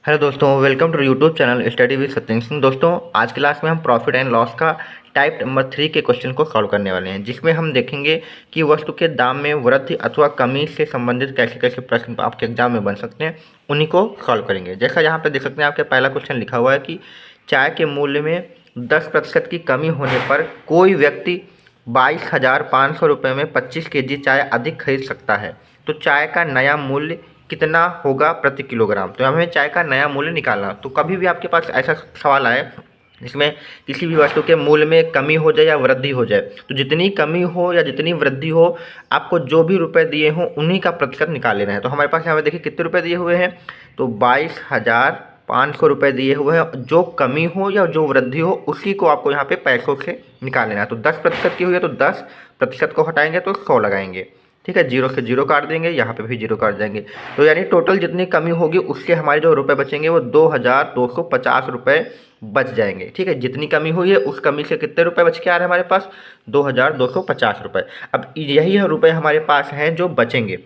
Hello दोस्तों, welcome to YouTube channel study with Satyendra Singh. दोस्तों, आज क्लास में हम प्रॉफिट एंड लॉस का टाइप नंबर 3 के क्वेश्चन को सॉल्व करने वाले हैं, जिसमें हम देखेंगे कि वस्तु के दाम में वृद्धि अथवा कमी से संबंधित कैसे कैसे प्रश्न आपके एग्जाम में बन सकते हैं, उन्हीं को सॉल्व करेंगे। जैसा यहाँ पे देख सकते हैं, आपके पहला क्वेश्चन लिखा हुआ है कि चाय के मूल्य में 10% की कमी होने पर कोई व्यक्ति 22,500 रुपये में 25 केजी चाय अधिक खरीद सकता है। तो चाय का नया मूल्य कितना होगा प्रति किलोग्राम। तो हमें चाय का नया मूल्य निकालना। तो कभी भी आपके पास ऐसा सवाल आए जिसमें किसी भी वस्तु के मूल्य में कमी हो जाए या वृद्धि हो जाए, तो जितनी कमी हो या जितनी वृद्धि हो, आपको जो भी रुपए दिए हों उन्हीं का प्रतिशत निकाल लेना है। तो हमारे पास यहाँ पे देखिए कितने रुपए दिए हुए हैं, तो 22,500 रुपये दिए हुए हैं। जो कमी हो या जो वृद्धि हो उसी को आपको यहाँ पे पैसों से निकाल लेना है। तो 10% की हुई है तो 10% को हटाएंगे तो 100 लगाएंगे। ठीक है, जीरो से जीरो काट देंगे, यहाँ पे भी जीरो काट देंगे। तो यानी टोटल जितनी कमी होगी उसके हमारे जो रुपए बचेंगे वो 2,250 रुपये बच जाएंगे। ठीक है, जितनी कमी हुई है उस कमी से कितने रुपए बच के आ रहे हैं हमारे पास, 2,250 रुपये। अब यही रुपए हमारे पास हैं जो बचेंगे,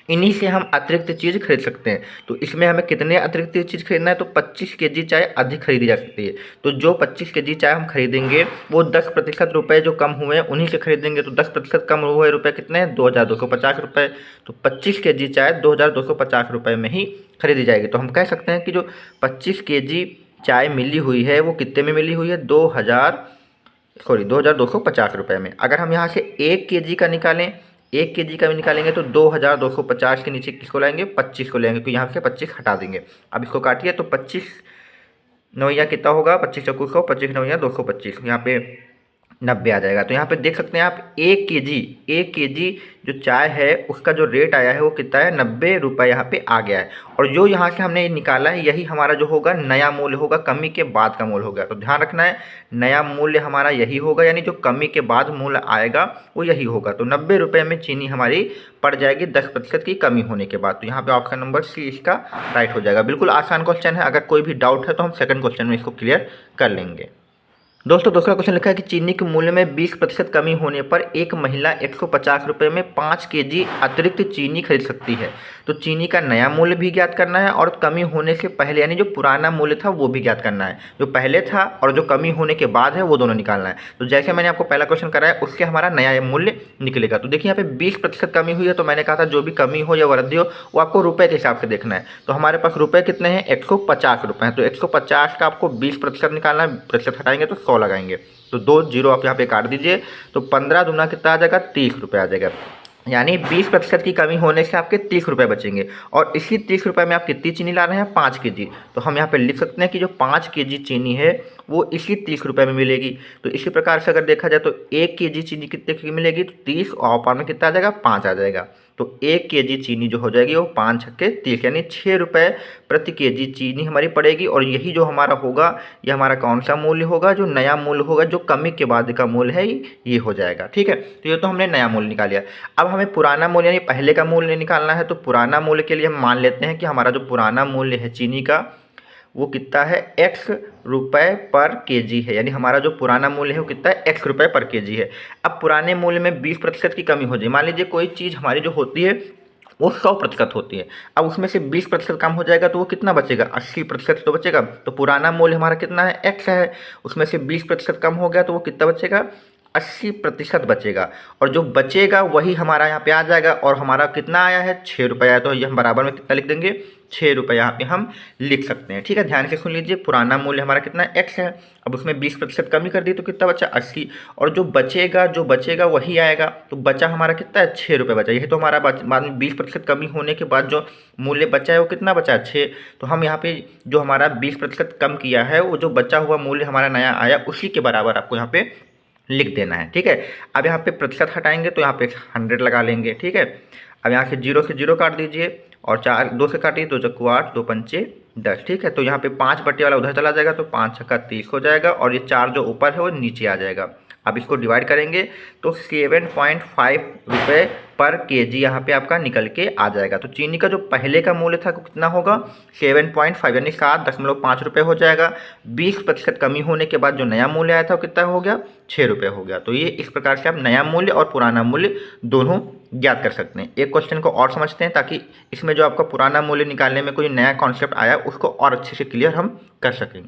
इन्हीं से हम अतिरिक्त चीज़ खरीद सकते हैं। तो इसमें हमें कितने अतिरिक्त चीज़ खरीदना है, तो 25 केजी चाय अधिक खरीदी जा सकती है। तो जो 25 केजी चाय हम खरीदेंगे वो 10% रुपये जो कम हुए हैं उन्हीं से खरीदेंगे। तो 10% कम हुए रुपये कितने हैं, 2,250 रुपये। तो 25 केजी चाय 2,250 रुपये में ही खरीदी जाएगी। तो हम कह सकते हैं कि जो 25 केजी चाय मिली हुई है वो कितने में मिली हुई है, 2,250 रुपये में। अगर हम यहाँ से 1 केजी का निकालें, 1 केजी का भी निकालेंगे तो 2,250 के नीचे किसको लाएंगे, 25 को लेंगे, क्योंकि यहाँ से 25 हटा देंगे। अब इसको काटिए तो 25 नौया कितना होगा, 25 चौको 100, 25 नौया 225, यहाँ पे 90 आ जाएगा। तो यहाँ पे देख सकते हैं आप 1 केजी जो चाय है उसका जो रेट आया है वो कितना है, 90 रुपये यहाँ पे आ गया है। और जो यहाँ से हमने निकाला है यही हमारा जो होगा नया मूल्य होगा, कमी के बाद का मूल्य होगा। तो ध्यान रखना है, नया मूल्य हमारा यही होगा, यानी जो कमी के बाद मूल्य आएगा वो यही होगा। तो 90 रुपये में चीनी हमारी पड़ जाएगी 10% की कमी होने के बाद। तो यहाँ पे ऑप्शन नंबर सी इसका राइट हो जाएगा। बिल्कुल आसान क्वेश्चन है, अगर कोई भी डाउट है तो हम सेकंड क्वेश्चन में इसको क्लियर कर लेंगे। दोस्तों, दूसरा क्वेश्चन लिखा है कि चीनी के मूल्य में 20% कमी होने पर एक महिला 150 रुपये में 5 केजी अतिरिक्त चीनी खरीद सकती है। तो चीनी का नया मूल्य भी ज्ञात करना है और कमी होने से पहले यानी जो पुराना मूल्य था वो भी ज्ञात करना है। जो पहले था और जो कमी होने के बाद है वो दोनों निकालना है। तो जैसे मैंने आपको पहला क्वेश्चन कराया उसके हमारा नया मूल्य निकलेगा। तो देखिए यहाँ पे 20% कमी हुई है, तो मैंने कहा था जो भी कमी हो या वृद्धि हो वो आपको रुपये के हिसाब से देखना है। तो हमारे पास रुपये कितने हैं, 150 रुपये हैं। तो 150 का आपको 20% निकालना है, प्रतिशत हटाएंगे तो 100 लगाएंगे। तो 2 जीरो आप यहाँ पे काट दीजिए, तो 15 दूना कितना आ जाएगा, 30 रुपये आ जाएगा। यानी 20% की कमी होने से आपके 30 रुपये बचेंगे। और इसी 30 रुपये में आप कितनी चीनी ला रहे हैं, 5 केजी। तो हम यहाँ पे लिख सकते हैं कि जो 5 केजी चीनी है वो इसी 30 रुपये में मिलेगी। तो इसी प्रकार से अगर देखा जाए तो 1 केजी चीनी कितने की मिलेगी, तो 30 और पार में कितना आ जाएगा, 5 आ जाएगा। तो 1 केजी चीनी जो हो जाएगी वो 5 छक्के 30, यानी 6 रुपये प्रति केजी चीनी हमारी पड़ेगी। और यही जो हमारा होगा ये हमारा कौन सा मूल्य होगा, जो नया मूल्य होगा, जो कमी के बाद का मूल्य है ये हो जाएगा। ठीक है, तो ये तो हमने नया मूल्य निकाल लिया। अब हमें पुराना मूल्य यानी पहले का मूल्य निकालना है। तो पुराना मूल्य के लिए हम मान लेते हैं कि हमारा जो पुराना मूल्य है चीनी का वो कितना है, x रुपये पर केजी है। यानी हमारा जो पुराना मूल्य है वो कितना है, x रुपये पर केजी है। अब पुराने मूल्य में 20% की कमी हो जाए, मान लीजिए कोई चीज़ हमारी जो होती है वो 100% होती है। अब उसमें से 20% कम हो जाएगा तो वो कितना बचेगा, 80% तो बचेगा। तो पुराना मूल्य हमारा कितना है, x है, उसमें से 20% कम हो गया तो वो कितना बचेगा, 80% बचेगा। और जो बचेगा वही हमारा यहाँ पे आ जाएगा। और हमारा कितना आया है, 6 रुपये आया। तो ये हम बराबर में कितना लिख देंगे, 6 रुपये यहाँ पे हम लिख सकते हैं। ठीक है, ध्यान से सुन लीजिए, पुराना मूल्य हमारा कितना x है, अब उसमें 20% कमी कर दी तो कितना बचा, 80। और जो बचेगा वही आएगा। तो बचा हमारा कितना है, 6 रुपये बचा। यही तो हमारा बाद में 20% कमी होने के बाद जो मूल्य बचा है वो कितना बचा है, 6। तो हम यहाँ पे जो हमारा 20% कम किया है वो जो बचा हुआ मूल्य हमारा नया आया उसी के बराबर आपको यहाँ पे लिख देना है। ठीक है, अब यहाँ पे प्रतिशत हटाएंगे तो यहाँ पे 100 लगा लेंगे। ठीक है, अब यहाँ से जीरो काट दीजिए और 4 2 से काटिए, 2 चक्कू 8, 2 पंचे 10। ठीक है, तो यहाँ पे 5 बटे वाला उधर चला जाएगा तो 5 छक्का 30 हो जाएगा। और ये 4 जो ऊपर है वो नीचे आ जाएगा। अब इसको डिवाइड करेंगे तो 7.5 रुपये पर केजी यहाँ पे आपका निकल के आ जाएगा। तो चीनी का जो पहले का मूल्य था वो कितना होगा 7.5 यानी 7.5 रुपये हो जाएगा। 20% कमी होने के बाद जो नया मूल्य आया था वो कितना हो गया 6 रुपये हो गया। तो ये इस प्रकार से आप नया मूल्य और पुराना मूल्य दोनों ज्ञात कर सकते हैं। एक क्वेश्चन को और समझते हैं ताकि इसमें जो आपका पुराना मूल्य निकालने में कोई नया कॉन्सेप्ट आया उसको और अच्छे से क्लियर हम कर सकें।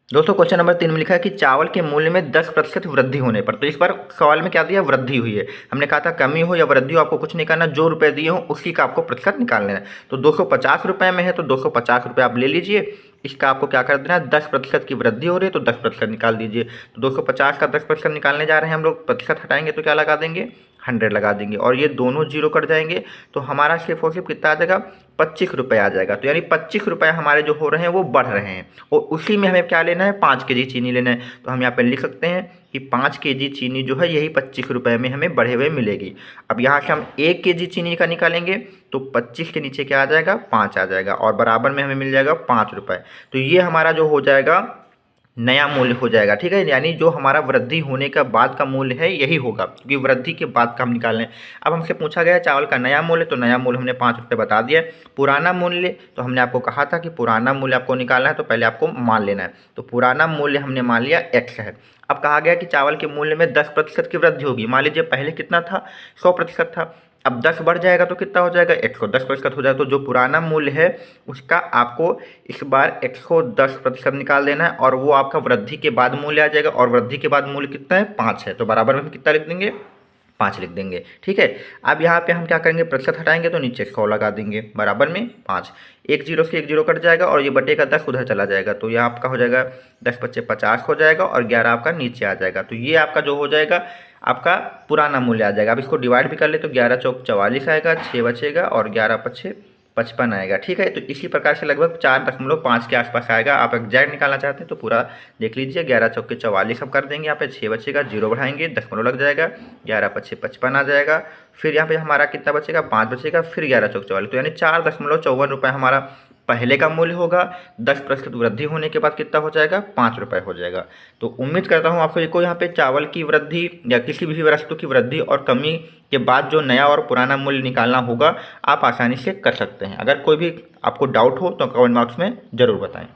दोस्तों क्वेश्चन नंबर 3 में लिखा है कि चावल के मूल्य में 10% वृद्धि होने पर, तो इस बार सवाल में क्या दिया वृद्धि हुई है। हमने कहा था कमी हो या वृद्धि हो आपको कुछ नहीं करना, जो रुपए दिए हो उसी का आपको प्रतिशत निकालना है। तो 250 रुपये में है तो 250 रुपये आप ले लीजिए, इसका आपको क्या कर देना है 10% की वृद्धि हो रही है तो 10% निकाल दीजिए। तो 250 का 10% निकालने जा रहे हैं हम लोग, प्रतिशत हटाएंगे तो क्या लगा देंगे 100 लगा देंगे और ये दोनों जीरो कट जाएंगे तो हमारा सिर्फ और सिर्फ कितना आ जाएगा 25 रुपये आ जाएगा। तो यानी 25 रुपये हमारे जो हो रहे हैं वो बढ़ रहे हैं और उसी में हमें क्या लेना है 5 केजी चीनी लेना है। तो हम यहाँ पे लिख सकते हैं कि 5 केजी चीनी जो है यही 25 रुपये में हमें बढ़े हुए मिलेगी। अब यहाँ से हम 1 केजी चीनी का निकालेंगे तो 25 के नीचे क्या आ जाएगा 5 आ जाएगा और बराबर में हमें मिल जाएगा 5 रुपये। तो ये हमारा जो हो जाएगा नया मूल्य हो जाएगा, ठीक है। यानी जो हमारा वृद्धि होने का बाद का मूल्य है यही होगा क्योंकि वृद्धि के बाद का हम निकाल लें। अब हमसे पूछा गया चावल का नया मूल्य, तो नया मूल्य हमने 5 रुपये बता दिया। पुराना मूल्य तो हमने आपको कहा था कि पुराना मूल्य आपको निकालना है तो पहले आपको मान लेना है। तो पुराना मूल्य हमने मान लिया x है। अब कहा गया कि चावल के मूल्य में 10% की वृद्धि होगी। मान लीजिए पहले कितना था 100% था, अब 10 बढ़ जाएगा तो कितना हो जाएगा 110% हो जाएगा। तो जो पुराना मूल्य है उसका आपको इस बार 110% निकाल देना है और वो आपका वृद्धि के बाद मूल्य आ जाएगा और वृद्धि के बाद मूल्य कितना है 5 है। तो बराबर में हम कितना लिख देंगे 5 लिख देंगे, ठीक है। अब यहाँ पे हम क्या करेंगे प्रतिशत हटाएंगे तो नीचे 100 लगा देंगे बराबर में 5। एक जीरो से एक जीरो कट जाएगा और ये बटे का 10 उधर चला जाएगा तो ये आपका हो जाएगा 10 × 50 हो जाएगा और 11 आपका नीचे आ जाएगा। तो ये आपका जो हो जाएगा आपका पुराना मूल्य आ जाएगा। अब इसको डिवाइड भी कर ले तो 11 चौक 44 आएगा, 6 बचेगा और 11 पछे 55 आएगा, ठीक है। तो इसी प्रकार से लगभग 4.5 के आसपास आएगा। आप एग्जैक्ट निकालना चाहते हैं तो पूरा देख लीजिए। 11 चौके 44 हम कर देंगे, यहाँ पे 6 बचेगा, 0 बढ़ाएंगे 10 लग जाएगा, 11 पछे 55 आ जाएगा। फिर यहाँ पे हमारा कितना बचेगा 5 बचेगा, फिर 11 चौक 44 तो यानी 4.54 रुपये हमारा पहले का मूल्य होगा। 10% वृद्धि होने के बाद कितना हो जाएगा 5 रुपये हो जाएगा। तो उम्मीद करता हूँ आपको को यहाँ पे चावल की वृद्धि या किसी भी वस्तु की वृद्धि और कमी के बाद जो नया और पुराना मूल्य निकालना होगा आप आसानी से कर सकते हैं। अगर कोई भी आपको डाउट हो तो कमेंट बॉक्स में ज़रूर बताएं।